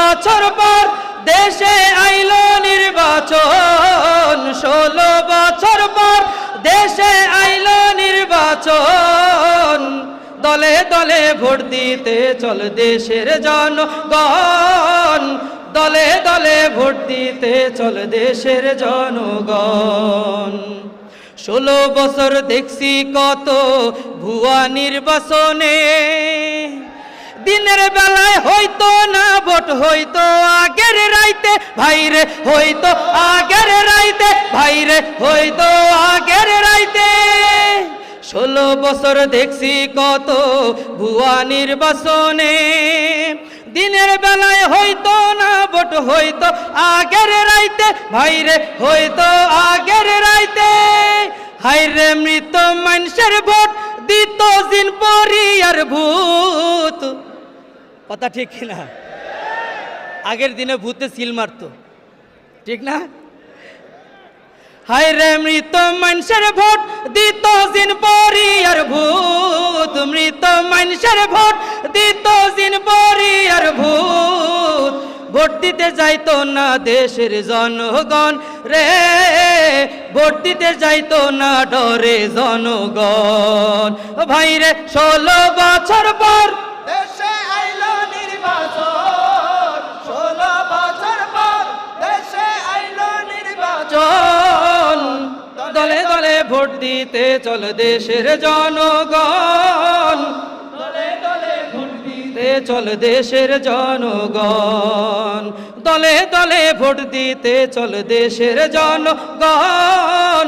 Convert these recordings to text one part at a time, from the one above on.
বছর পর দেশে আইলো নির্বাচন, 16 বছর পর দেশে আইলো নির্বাচন। দলে দলে ভোট দিতে চল দেশের জনগণ, দলে দলে ভোট দিতে চল দেশের জনগণ। 16 বছর দেখছি কত ভুয়া নির্বাচনে, দিনের বেলায় হইতো না ভোট, হইতো আগের রাইতে ভাইরে, হইতো আগের রাইতে ভাইরে, হইতো আগের রাইতে। 16 বছর দেখছি কত ভুয়া নির্বাচনে, দিনের বেলায় হইতো না ভোট, হইতো আগের রাইতে ভাইরে, হইতো আগের রাইতে। হাইরে মৃত মানুষের ভোট দিত জিন পরি আর ভূত। কথা ঠিক কিনা? আগের দিনে ভূতে সিল মারতো, ঠিক না? হায়রে মৃত মানুষের ভোট দিত জিন পরি আর ভূত, মৃত মানুষের ভোট দিত জিন পরি আর ভূত। ভোট দিতে যাইতো না দেশের জনগণ রে, ভোট দিতে যাইতো না ডরে জনগণ। ভাইরে 16 বছর পর দেশে আইলো নির্বাচন, 16 বছর পর দেশে আইলো নির্বাচন। দলে দলে ভোট দিতে চল দেশের জনগণ, দলে দলে ভোট দিতে চল দেশের জনগণ, দলে দলে ভোট দিতে চল দেশের জনগণ,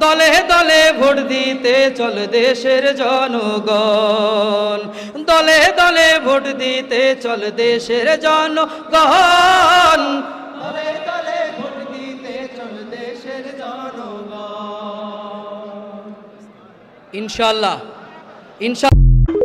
দলে দলে ভোট দিতে চল দেশের জনগণ, দলে দলে ভোট দিতে চল দেশের জনগণ, দলে দলে ভোট দিতে চল দেশের জনগণ। ইনশাআল্লাহ ইনশাআল্লাহ।